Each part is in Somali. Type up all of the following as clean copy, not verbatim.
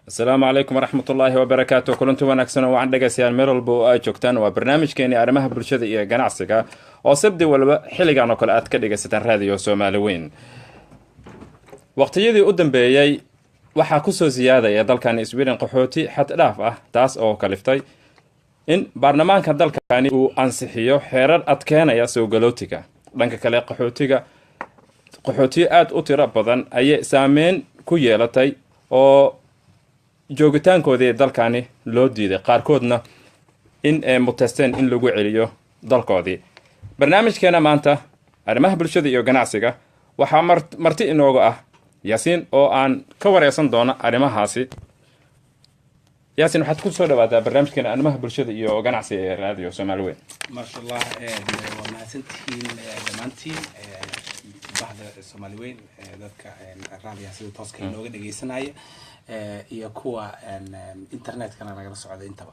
السلام عليكم ورحمة الله وبركاته. كلنتم wanaagsan waxaan dhageystayaal meel walba oo ay joogtaan waa barnaamijkeeni arrimaha bulshada iyo ganacsiga oo sabti walba xilligan oo kale aad ka dhageysataan raadiyo Soomaali weyn. Waqtiyadii u dambeeyay waxaa ku soo ziyaadaya dalkan Sweden qaxooti xad dhaaf ah taas oo kaliftay in baarlamaanka dalkani uu ansixiyo xeerar adkeynaya soo galootiga. Dhanka kale qaxooti aad u tiro badan ayay saameyn ku yeelatay oo joogitaankoodii dalkani loo diiday qaarkoodna in ay mutesteen in lagu celiyo dalkoodii. Barnaamijkeena maanta arrimaha bulshada iyo ganacsiga waxaa marti inoogu ah Yaasiin oo aan ka wareysan doono arrimahaasi. Yaasiin waxaad ku soo dhawaataa barnaamijkeena arrimaha bulshada iyo ganacsiga ee raadiyo Soomaali weyn. Masha Allah waa mahadsantihiin dhamaantiin bahda Soomaali weyn dadka raadiyaha sida tooska inooga dhageysanaya iyo kuwa internetkana nagala socda intaba.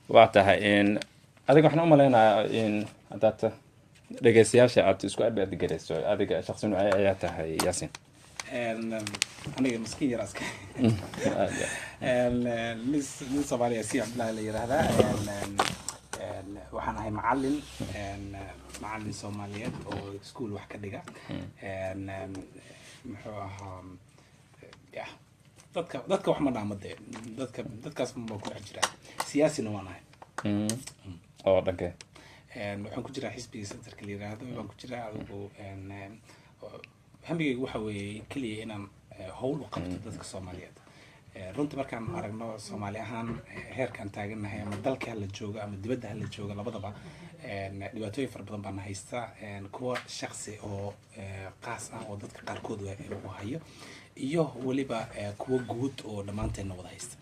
Waa tahay in adiga waxaan u maleynayaa in hadaad dhageystayaasha aad isku abaalgareyso adiga shakhsi nooc ayaa tahay Yaasiin. aniga miskiin yar aska nin Soomaaliya si Cabdullaahi la yiraahdaa waxaan ahay macallin Soomaaliyeed oo iskuul wax ka dhiga muxuu ahaa dadka wax ma dhaamade dadkaas ma ku jira siyaasina waan ahay oo dhankee waxaan ku jiraa xisbiga centerka la yiraahdo waxaan ku jiraa adigu hamigaygu waxa weeye kaliya inaan hawl u qabto dadka Soomaaliyeed runtii markaan aragno Soomaali ahaan heerkan taaganahay ama dalka la jooga ama dibadda la jooga labadaba dhibaatooyin fara badan baan haysta kuwa shakhsi oo qaas ah oo dadka qaarkood u hayo iyo waliba kuwa guud oo dhamaanteena wada haysta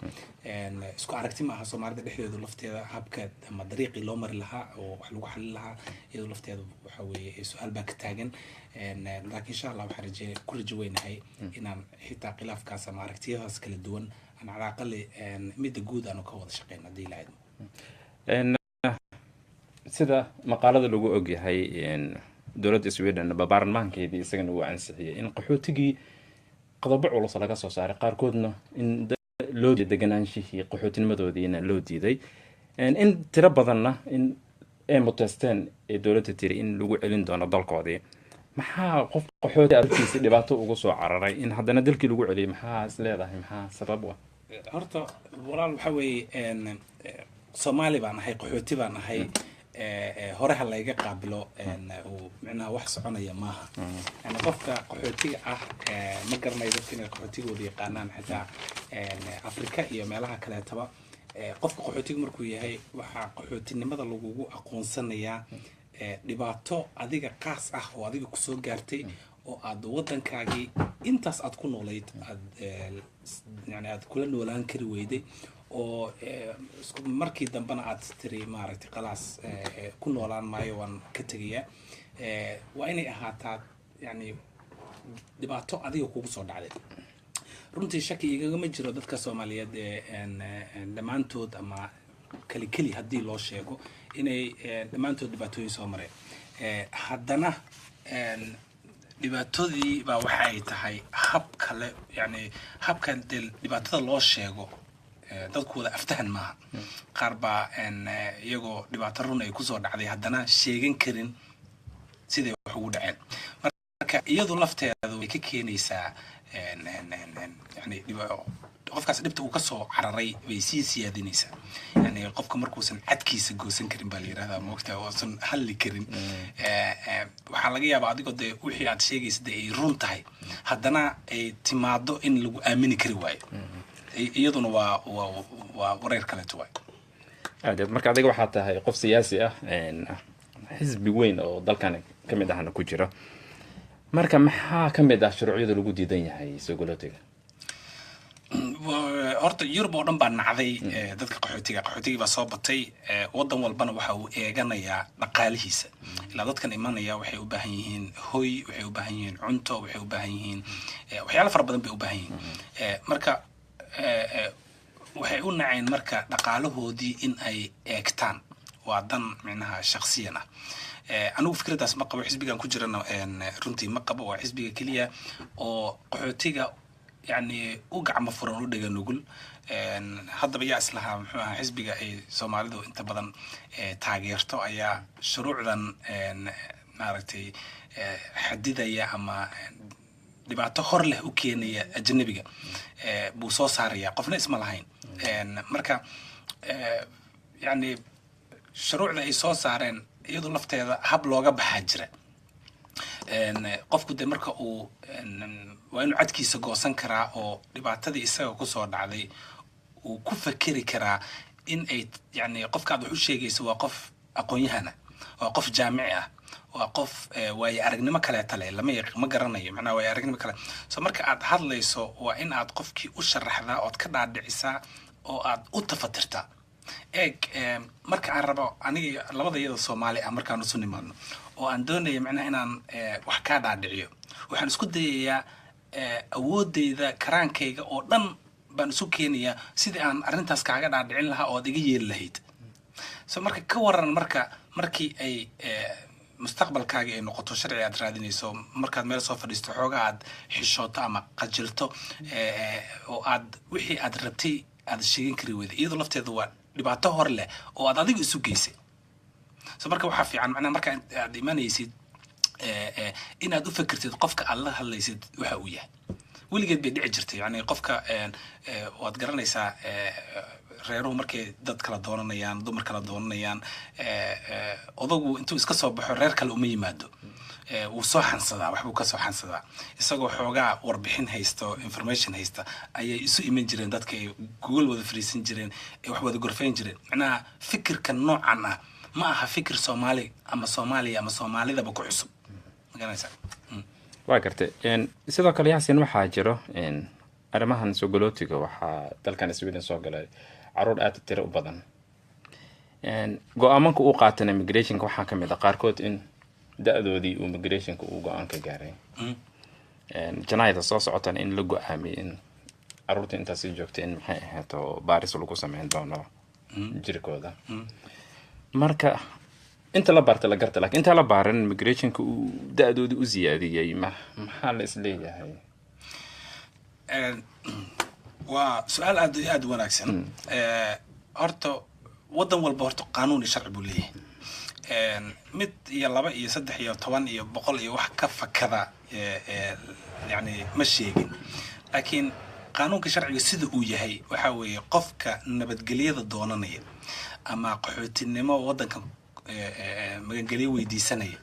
isku aragti ma aha Soomaalida dhexdeedu lafteeda habka ama dariiqi loo mari lahaa oo wax lagu xalin lahaa iyadoo lafteeda waxa weeye su'aal baa ka taagan laakiin insha Allah waxaan ku rajaynahay inaan xitaa khilaafkaas ama aragtiyadaas kala duwan aan calaaqali mid guud aan ka wada shaqeyno hadii la idmo sida maqaalada lagu og yahay dawladda Sweden baarlamaankeedii isagana uu ansixiyay in qaxootigii qodobo culus laga soo saaray qaarkoodna in loo deganaanshihi qaxootinimadoodiina loo diiday in tiro badanna in ay mutesteen ee dawladda tiri in lagu celin doono dalkoodii. maxaa qof qaxooti arkiisa dhibaato ugu soo cararay in haddana dalkii lagu celiyay maxaa is leedahay maxaa sabab ah? horta walaal waxa weeye Soomaali baan ahay qaxooti baan ahay hore ha layga qaabilo oo macnaha wax soconaya maaha qofka qaxootiga ah ma garanayo dadka inay qaxootigooda yaqaanaan xitaa Afrika iyo meelaha kale taba qofka qaxootiga markuu yahay waxa qaxootinimada lagu aqoonsanayaa dhibaato adiga qaas ah oo adiga ku soo gaartay oo aad wadankaagi intaas aad ku noolayd aad kula noolaan kari weyday oo markii dambana aad tiri maaragtay qalaas ku noolaan maayo waan ka tagayaa waa inay ahaataa dhibaato adiga kugu soo dhacday. runtii shaki igama jiro dadka Soomaaliyeed dhamaantood ama kali hadii loo sheego inay dhamaantood dhibaatooyin soo mareen haddana dhibaatadii baa waxa ay tahay hab kale habkan dhibaatada loo sheego dadku wada aftahan maaha qaar baa iyagoo dhibaato run ay ku soo dhacday haddana sheegan karin sidii wax ugu dhaceen marka iyadu lafteedu way ka keenaysaa qofkaas dhibta uu ka soo cararay bay sii siyaadinaysaa qofka markuusan cadkiisa goosan karin baa la yiraahdaa moogtaa oosan halli karin waxaa laga yaabaa adigoo dee wixii aad sheegaysa ay run tahay haddana ay timaado in lagu aamini kari waayo iyaduna waa wareer kale tuway aad marka adiga waxa tahay qof siyaasi ah xisbi weyn oo dalkan kamid ahna ku jira marka maxaa ka mid ah shuruucyada lagu diidan yahay sogolootiga horta Yurub oo dhan baa nacday dadka qaxootiga baa soo batay wadan walbana waxa uu eeganayaa dhaqaalihiisa ilaa dadkan imanaya waxay u baahan yihiin hoy waxay u baahan yihiin cunto waxay u baahan yihiin waxyaalo fara badan bay u baahan yihiin marka waxay u naceen marka dhaqaalahoodii in ay eegtaan waa dan micnaha shakhsiyan ah anigu fikradaas ma qabo xisbigan ku jirana runtii ma qabo waa xisbiga kaliya oo qaxootiga يعني وقع مفرون ودقة نقول هذا بيأس لها حزب أي سوماليدو أنت بدن تاجرته أي شروع ذن نارتي حديدة يا أما دبعة تخر له أوكينية أجنبية بوصوص هارية قفنا اسم لهين مركا يعني شروع ذا إيصوص هارين يدو لفته هذا هبلوجا بحجرة qofku de marka uu waa inuu cadkiisa goosan karaa oo dhibaatadii isaga ku soo dhacday uu ku fakeri karaa in ay yani qofka aad wax u sheegayso waa qof aqoon-yahana waa qof jaamici ah waa qof waayo aragnimo kaleeta leh ma garanayo macnaha waayo aragnimo kale so marka aad hadlayso waa in aad qofkii u sharaxdaa ood ka dhaadhicisaa oo aad u tafatirtaa eeg marka aan rabo aniga labada iyada Soomaali ah markaan isu nimaadno oo aan doonayo macnaha inaan wax ka dhaadhiciyo waxaan isku dayayaa awoodeyda karaankayga oo dhan baan isu keenayaa sidii aan arrintaas kaaga dhaadhicin lahaa oo iga yeeli lahayd so marka ka waran markii ay mustaqbalkaaga ay noqoto sharci aad raadinayso markaad meel soo fadhiisto xooga aad xishooto ama qajilto oo aad wixii aad rabtay aad sheegin kari weyday iyadoo lafteeda waa dhibaato hor leh oo aad adigu isu geysay so marka waxa fiican macnaha marka aad imanaysid inaad u fikirtid qofka aad la hadlaysid waxa uu yahay weligeed bay dhici jirtay yani qofka waad garanaysaa reeruhu markay dad kala doonanayaan dumar kala doonanayaan odagu intuu iska soo baxo reer kale uma yimaado wuu soo xansadaa waxbuu ka soo xansadaa isagoo xoogaa warbixin haysto information haysta ayay isu iman jireen dadka ay Google wada fariisan jireen ay wax wada gorfayn jireen macnaha fikirka noocan ah ma aha fikir Soomaali ama Soomaaliya ama Soomaalidaba ku cusub maganaysa waa gartay sidoo kale Yaasiin waxaa jiro arrimahan sogolootiga waxaa dalkan Sweden soo galay caruur aad tiro u badan go'aamanka uu qaatay immigration-ka waxaa kamid ah qaarkood in da'doodii uu immigration-ka uu go'aan ka gaaray janaayada soo socotan in la go'aamiyay in caruurta intaas joogtay in maxay ahayd oo baaris lagu sameyn doono jirkooda marka inta la baartay la gartay laakiin inta la baaran immigration-ka uu da'doodii u ziyaadiyay maxaa la isleeyahay waa su'aal aad wanaagsan horta wadan walba horta qaanuun iyo sharci buu leeyahay mid iyo laba iyo saddex iyo 10 iyo 100 iyo wax ka fakada yani ma sheegin laakiin qaanuunka sharciga sida uu yahay waxa weeye qofka nabadgelyada doonanaya ama qaxootinimo wadanka magangeliyo weydiisanaya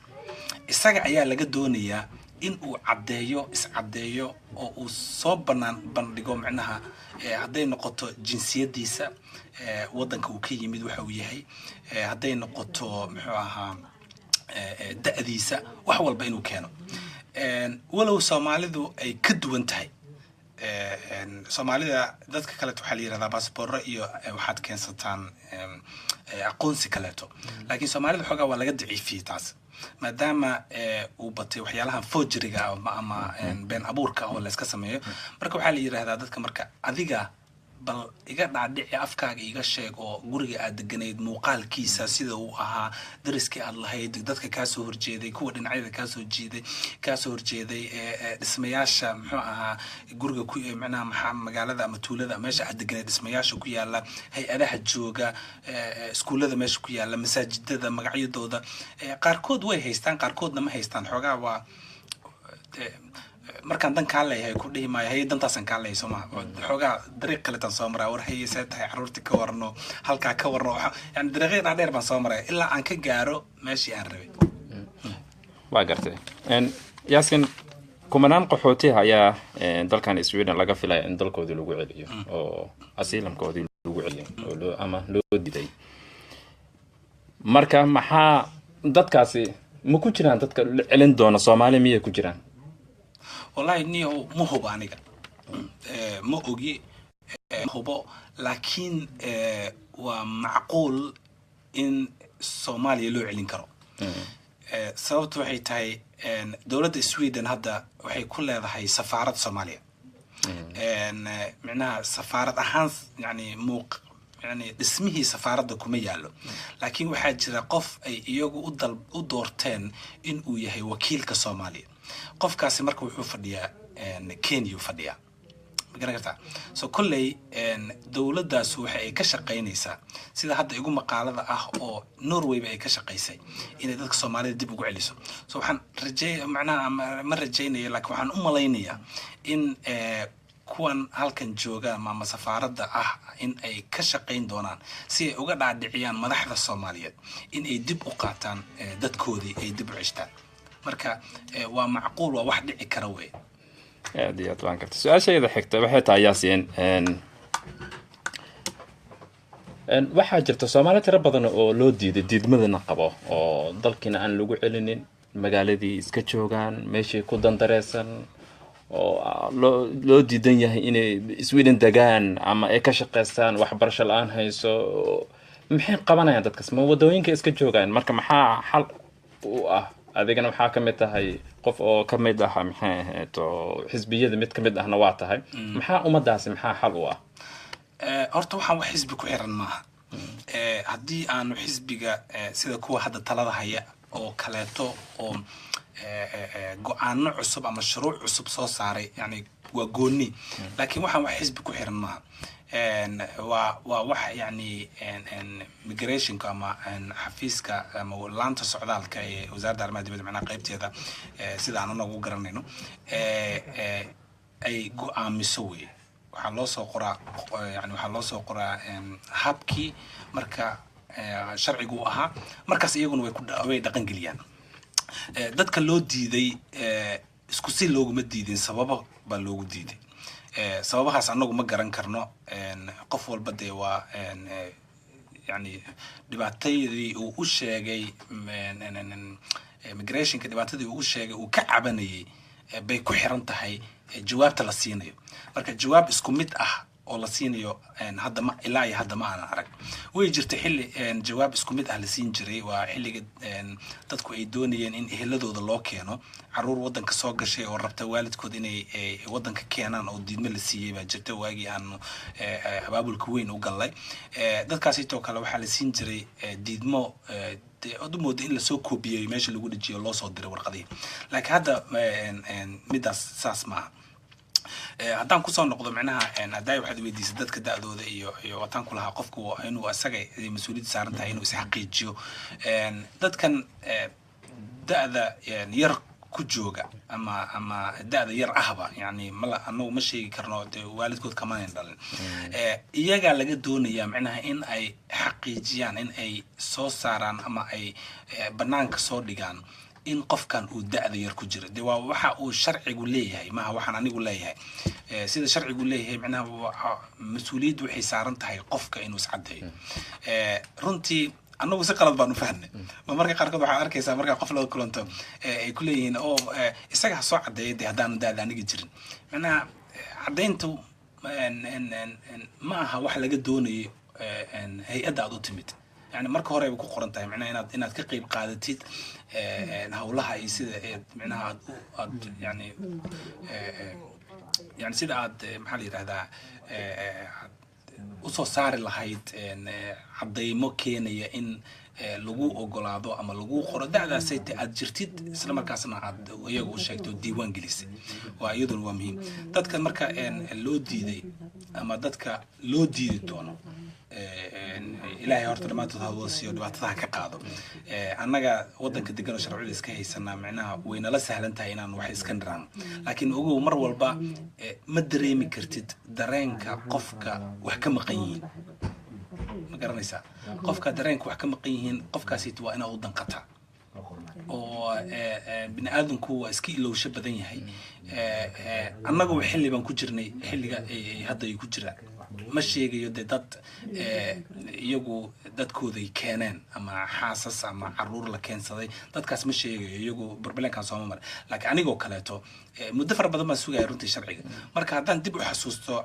isaga ayaa laga doonayaa in uu caddeeyo oo uu soo bandhigo macnaha hadday noqoto jinsiyadiisa wadanka uu ka yimid waxa uu yahay hadday noqoto muxuu ahaa da'diisa wax walba inuu keeno walow Soomaalidu ay ka duwan tahay Soomaalida dadka kale waxa la yiraahdaa passport iyo waxaad keensataan aqoonsi kaleeto laakiin Soomaalida xogaa waa laga daciifiyay taas maadaama uu batay waxyaalaha forgery-ga ama been abuurka oo la iska sameeyo marka waxa la yiraahdaa dadka marka adiga bal iga dhaadhici afkaaga iga sheeg oo guriga aad deganayd muuqaalkiisa sida uu ahaa dariskii aad lahayd dadka ka soo horjeeday kuwa dhinacyada ka soo horjeeday dhismayaasha muxuu ahaa guriga ku macnaha magaalada ama tuulada meesha aad deganayd dhismayaasha ku yaala hay-adaha jooga iskuulada meesha ku yaala masaajidada magacyadooda qaarkood way haystaan qaarkoodna ma haystaan xogaa waa markaan dan kaa leeyahay ku dhihi maayo hay dantaasan kaa leeyahay Soomaa xoogaa dariiq kale tan soo maraa war hay'aysa tahay caruurti ka warno halka ka warno yani dariiqada dheer baan soo maray ilaa aan ka gaaro meeshii aan rabay waa gartay Yaasiin kumanaan qaxootiga ayaa dalkan Sweden laga filayaa in dalkoodii lagu celiyo oo asiilamkoodii lagu celiyo oo ama loo diiday marka maxaa dadkaasi ma ku jiraan dadka celin doona Soomaali miyay ku jiraan wallahi niyo ma hubo aniga ma ogi hubo laakiin waa macquul in Soomaaliya loo celin karo sababtu waxay tahay dawladda Sweden hadda waxay ku leedahay safaarad Soomaaliya macnaha safaarad ahaan يعني اسمه سفارة كوما يالو لكن واحد جرا قف أي يجو أدورتين إن وياه وكيل كصومالي قف كاسي مركو يفرديا كينيا يفرديا مقرأت سو كل دولة دا سوحة كشقينيسا سيدا حتى يقول مقالة أو نرويج بأي كشقيسي إن ذلك الصومالي دي بقول عليه سو حن رجع معنا مرة جيني لك وحن لينيا إن kuwan halkan jooga ama safaaradda in ay ka shaqeyn doonaan si ay uga dhaadhiciyaan madaxda Soomaaliyeed in ay dib u qaataan dadkoodii ay dib u cishtaan marka waa macquul waa wax dhici kara way aad waan kartaa su'aashayda xigta waxay tahay yaasiin waxaa jirta Soomaali tiro badan oo loo diiday diidmadana qabo oo dalkina aan lagu celinin magaaladii iska joogaan meeshii ku dandareesan oo loo diidan yahay inay Sweden degaan ama ay ka shaqeystaan waxbarasho la'aan hayso maxay qabanayaan dadkaas ma wadooyinka iska joogaan marka maxaa xal u ah adigana waxaa ka mid tahay qof oo ka mid ah maxay ahato xisbiyada mid ka mid ahna waa tahay maxaa umadaasi maxaa xal u ah horta waxaan wax xisbi ku xiran maaha haddii aanu xisbiga sida kuwa hadda talada haya oo kaleeto oo go'aano cusub ama shuruuc cusub soo saaray yani waa gooni laakiin waxaan wax xisbi ku xiran maaha waa wax yani migration ama xafiiska ama laanta socdaalka ee wasaaradda arrimaha dibadda macnaha qaybteeda sida aan anagu garanayno ay go'aamiso wey waxaa loo soo qoraa yani waxaa loo soo qoraa habkii marka sharcigu ahaa markaas iyaguna way dhaqan geliyaan dadka loo diiday isku si looguma diidin sababo baa loogu diiday sababahaas anagu ma garan karno qof walba dee waa yani dhibaatadii uu u sheegay migrationka dhibaatadii uu u sheegay uu ka cabanayay bay ku xiran tahay jawaabta la siinayo marka jawaab isku mid ah oo la siinayo hadda ma ilaa iyo hadda ma aan arag way jirtay xilli jawaab isku mid ah la siin jiray waa xilliga dadku ay doonayeen in eheladooda loo keeno caruur wadanka soo gashay oo rabta waalidkood inay wadanka keenaan oo diidmo la siiyay baa jirta waagii aan abaabulka weyn u galay dadkaas intoo kale waxaa la siin jiray diidmo moodo in la soo koobiyay meesha lagu dhajiyo loo soo diray warqadii laakiin hadda midaas saas maaha haddaan kusoo noqdo macnaha hadday waxaad weydiisay dadka da'dooda iyo wataan ku lahaa qofku inuu asaga mas'uuliyad saaran tahay inuu is xaqiijiyo dadkan da'da yar ku jooga ama da'da yar ahba yani anagu ma sheegi karno waalidkood kama dhalin iyaga laga doonaya macnaha in ay xaqiijiyaan in ay soo saaraan ama ay banaanka soo dhigaan in qofkan uu da'da yar ku jiro de waa waxa uu sharcigu leeyahay maaha waxaan anigu leeyahay sida sharcigu leeyahay macnaha mas'uuliyaddu waxay saaran tahay qofka inuu iscadeeyo runtii anagu si qalad baan u fahnay ma marka qaarkood waxaad arkaysaa marka qof la kulanto ay ku leeyihiin oo isaga soo cadeeyay de haddaan da'da aniga jirin macnaha cadeyntu ma aha wax laga doonayo hay-adda aad u timid يعني مركه هراء بيكون قرنتها معناه إن تقيب قاعدتي هؤلاء يصير معناها يعني يعني سيد عاد محلي هذا وصو صار لهايد عضي مكينية إن لجو أقولادو أما لجو خرد ده سيد أجرتيد إسلام الكاسنا عاد ويجو شيء ديوان جلسي وأيضا ومهم تذكر مركه اللودي دي أما تذكر لودي تونه إلهي هرت ما تتهوصي ودبعتها كقاضو أنا وضن كدقنا شرعي الإسكاهي سنة معناها وين لا سهل انتهى إن وحي إسكندران لكن أقول مر والبا مدري مكرتد درينك قفك وحكم قيين مقرنيسا قفك درينك وحكم قيين قفك سيتوا أنا وضن قطع بني آدم كوا اسكي لو شبه ذي هاي أنا جو حلي بنكجرني حلي هذا يكجرا ma sheegayo dee dad iyagu dadkooday keeneen ama xaasas ama caruur la keensaday dadkaas ma sheegayo iyagu barbalenkan sooma maray laakiin anigoo kaleeto muddo fara badan baan sugaya runtii sharciga marka haddaan dib u xasuusto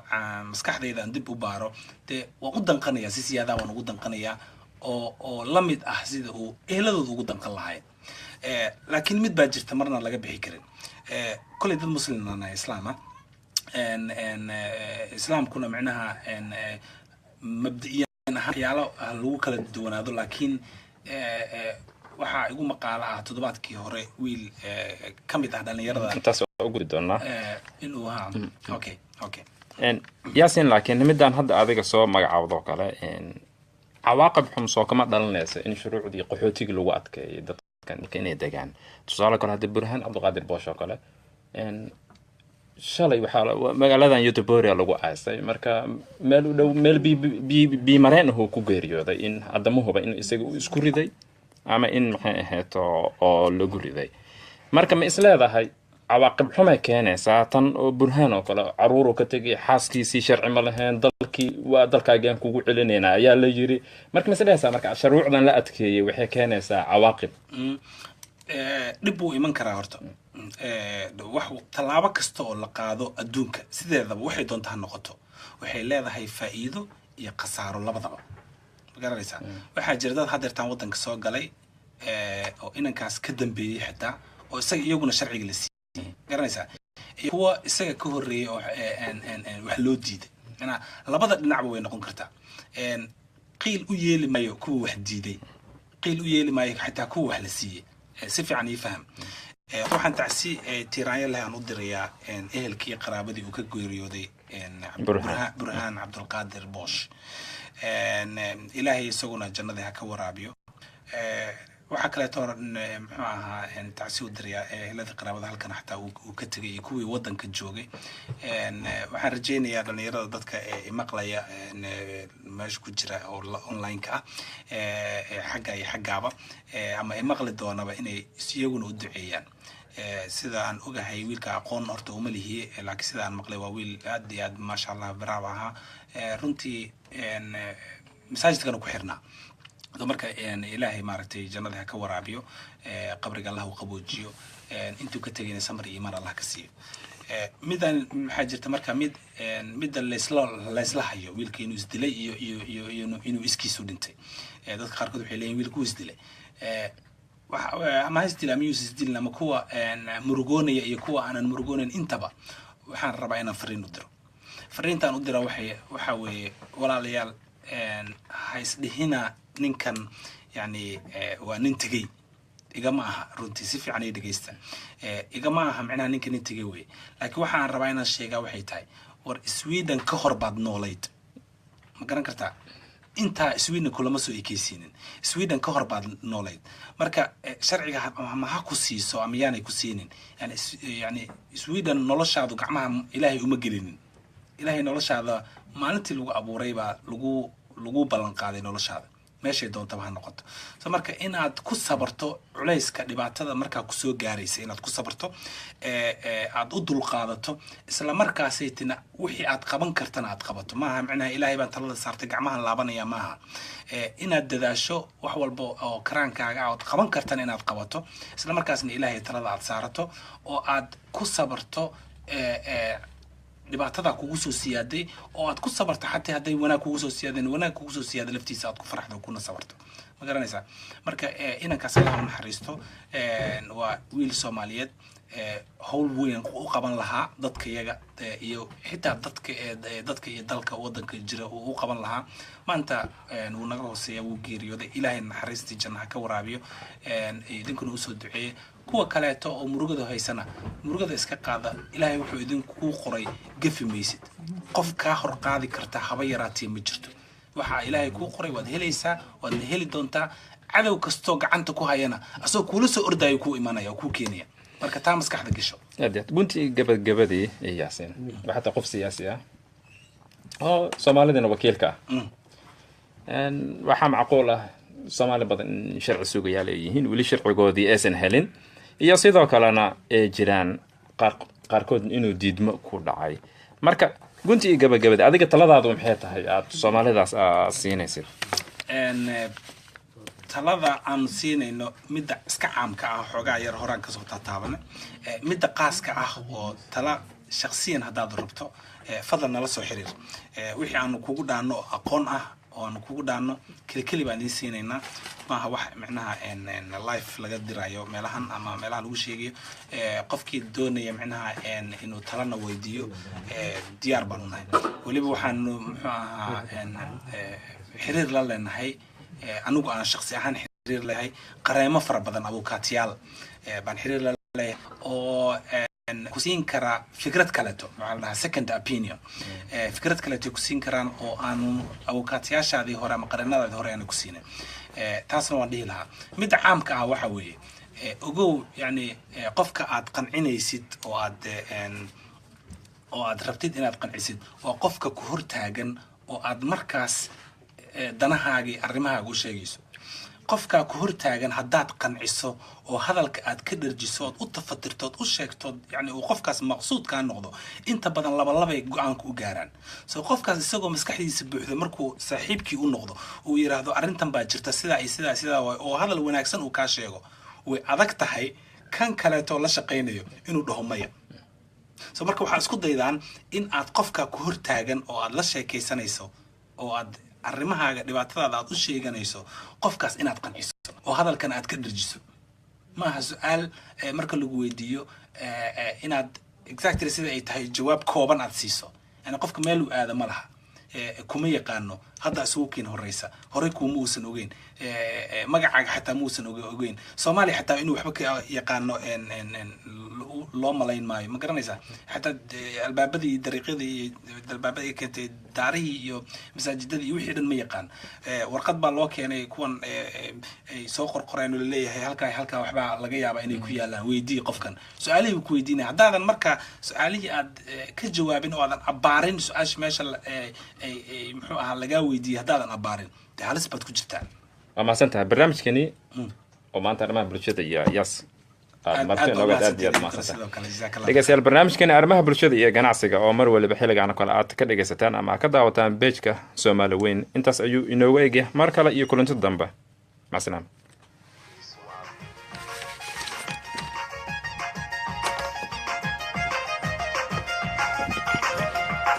maskaxdayda aan dib u baaro dee waan u danqanayaa si siyaadaa waan ugu danqanayaa oo la mid ah sida uu eheladooda ugu danqan lahayd laakiin mid baa jirta marna laga bixi karin kolley dad muslimana islaama islaamkuna micnaha mabda'iyan waxyaalo lagu kala duwanaado laakiin waxaa igu maqaalo ah toddobaadkii hore wiil ka mid ah dhalinyarada intaas u gudi doonaa inuu ahaa okay yaasin laakiin midaan hadda adiga soo magacaawdo kale cawaaqib xun soo kama dhalanaysa in shuruucdii qaxootiga lagu adkeeyo dadkan inay degaan tusaale kale hadda burhaan cabdiqaadir boosh oo kale shalay waxaa magaaladan Youtube lagu aasay marka meel u dhow meel bi mareen uu ku geeriyooday in adamuhuba in isaga isku riday ama in maxay ahayd oo lagu riday marka ma isleedahay cawaaqib xuma keenaysa tan oo burhaan oo kale caruur ka tagay xaaskiisii sharci ma lahayn dalkii waa dalkaagan kugu celinayna ayaa la yiri marka ma isleedahay marka shuruucdan la adkeeyay waxay keenaysaa cawaaqib dib uu iman karaa horta wax talaabo kasta oo la qaado adduunka sideedaba waxay doontaa ha noqoto waxay leedahay faa'iido iyo khasaaro labadaba ma garanaysaa waxaa jira dad hadeertaan waddanka soo galay oo inankaas ka dambeeyey xitaa oo isaga iyaguna sharciga la siiyey garanaysaa kuwa isaga ka horreeyay oo wax loo diiday macnaa labada dhinacba way noqon kartaa qiil u yeeli maayo kuwa wax diiday qiil u yeeli maayo xitaa kuwa wax la siiyey si fiican ii faham waxaan tacsi tiiraanyo leh aan u dirayaa ehelkii qaraabadii uu ka geeriyooday burhaan cabdulqaadir boosh ilaahay isaguna jannadii ha ka waraabiyo waxaa kaleeto muxuu ahaa tacsi u dirayaa ehelada qaraabada halkan xataa uu ka tegay iyo kuwii waddanka joogay waxaan rajaynayaa dhalinyarada dadka maqlaya meesha ku jira oo online-ka ah xagga iyo xaggaaba ama maqli doonaba inay iyaguna u duceeyaan sida aan ogahay wiilka aqoon horta uma lihiye laakiin sida aan maqlay waa wiil aad iyo aad maasha allah baraab ahaa runtii masaajidkana ku xirnaa marka ilaahay maaragtay jannada ha ka waraabiyo qabriga allah u qaboojiyo intuu ka tegayna samar iyo iman allah ka siiyo midan maxaa jirta marka midda laysla hayo wiilka inuu isdilay iyo inuu iskiisu dhintay dadka qaarkood waxay leeyihin wiilku isdilay ama isdilay ama yuus isdilin ama kuwa murugoonaya iyo kuwa aanan murugoonayn intaba waxaan rabaa inaan fariin u diro fariintaan u dira waxaa weeye walaalayaal ha isdhihina ninkan yani waa nin tegey igama aha runtii si fiican ay dhageysta igama aha macnaha ninkan nin tegey wey laakiin waxaan rabaa inaan sheegaa waxay tahay war Sweden ka hor baad noolayd ma garan kartaa inta Sweden kulama soo ekeysiinin Sweden ka hor baad noolayd marka sharciga ma ha ku siiso ama yaanay ku siinin yani Sweden noloshaadu gacmaha ilaahay uma gelinin ilaahay noloshaada maalintii lagu abuuray baa lagu ballan qaaday noloshaada meeshay doontaba ha noqoto so marka inaad ku sabarto culayska dhibaatada markaa ku soo gaaraysa inaad ku sabarto aad u dulqaadato isla markaasaytina wixii aad qaban kartana aad qabato maaha macnaha ilaahay baan talada saartay gacmahan laabanaya maaha inaad dadaasho wax walba oo karaankaaga aad qaban kartana inaad qabato isla markaasna ilaahay talada aad saarato oo aad ku sabarto dhibaatada kugu soo siyaaday oo aad ku sabarto xataa haday wanaag kugu soo siyaadeen wanaag kugu soo siyaada laftiisa aad ku faraxdo kuna sabarto ma garanaysaa marka inankaas Allah naxariisto waa wiil Soomaaliyeed hawl weyn u qaban lahaa dadka iyaga iyo xitaa dadka iyo dalka wadanka jira u qaban lahaa maanta uu naga hooseeyaa wuu geeriyooday ilaahay naxariistii jannaha ka waraabiyo idinkuna u soo duceeyay kuwa kaleeto oo murugada haysana murugada iska qaada ilaahay wuxuu idinku qoray gafi maysid qof ka hor qaadi karta haba yaraatee ma jirto waxa ilaahay ku qoray waad helaysaa waad heli doontaa cadow kasto gacanta ku hayana asoo kula soo ordayo ku imanaya ku keenaya marka taa maskaxda gasho aad gunti gabadii Yaasin waxa qof siyaasi ah oo Soomaalidana wakiilka waxa macquul ah Soomaali badan sharci suugayaa leeyihiin wali sharcigoodii aysan helin iyo sidoo kalena jiraan qaarkood inuu diidmo ku dhacay marka gunti iyo gabagabada adiga taladaadu maxay tahay aad Soomaalidaas siinaysid talada aan siinayno midda iska caamka ah xoogaa yar horaan ka soo taataabana midda qaaska ah oo tala shakhsiyan hadaad rabto fadlan nala soo xiriir wixii aan kugu dhaano aqoon ah oo aan kugu dhaano kali baan idin siinaynaa maaha wax macnaha life laga dirayo meelahan ama meelaha lagu sheegayo qofkii doonaya macnaha inuu talana weydiiyo diyaar baan u nahay waliba waxaan muxuu ahaa xiriir la leenahay anigu aan shakhsi ahaan xiriir leeyahay qareemo fara badan abukaatiyaal baan xiriir la leeyahay oo kusiin kara fikrad kaleeto macnaha second opinion fikrad kaleeto kusiin karaan oo aan abukaatiyaashaadii hore ama qareenadaadii hore aan ku siinay taasna waan dhihi lahaa midda caamka ah waxa weeye ogow yani qofka aad qancinaysid oo aad rabtid inaad qancisid waa qofka ku hortaagan oo aad markaas danahaagii arrimahaaga u sheegayso qofka ku hortaagan hadaad qanciso oo hadalka aad ka dharjiso oo u tafatirto oo u sheegto yani uu qofkaas maqsuud ka noqdo inta badan laba go'aanka u gaaraan soo qofkaas isagoo maskaxdiisa buuxda markuu saaxiibkii u noqdo uu yiraahdo arrintan baa jirta sida oo hadal wanaagsan uu ka sheego way adag tahay kan kale to la shaqeynayo inuu dhaho maya soo marka waxaa isku daydaan in aad qofka ku hortaagan oo aad la sheekaysanayso oo aad arrimahaaga dhibaatadaada aad u sheeganayso qofkaas inaad qanciso oo hadalkan aad ka dharjiso maaha su'aal marka lagu weydiiyo inaad exactly sida ay tahay jawaab kooban aad siiso yani qofka meel uu aado ma laha kuma yaqaano hadda isugu keen horeysa hore kuma uusan ogeyn magacaaga xataa ma uusan ogeyn Soomaaliya xataa inuu waxba ka yaqaano loo malayn maayo ma garanaysaa xataa albaabadii dariiqadii albaabadii keentay daarihii iyo masaajidadii wixii dhan ma yaqaan warqad baa loo keenay kuwan ay soo qorqoreen oo leeyahay halka waxba laga yaabaa inay ku yaalaan weydii qofkan su'aalihii ku weydiinay hadaadan marka su'aalihii aad ka jawaabin oo aadan abaarin su'aasha meesha ay muxuu ahaa laga weydiiyay hadaadan abaarin halis baad ku jirtaa ama santaa barnaamijkani oo maanta arrimaha bulshada iyo yaas dhegeystayaal barnaamijkani arrimaha bulshada iyo ganacsiga oo mar waliba xilligan kale aad ka dhegaysataan ama ka daawataan page-ka Soomaali Weyn intaas ayuu inoogu eegyahay mar kale iyo kulanti dambe macasalaam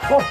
Oh,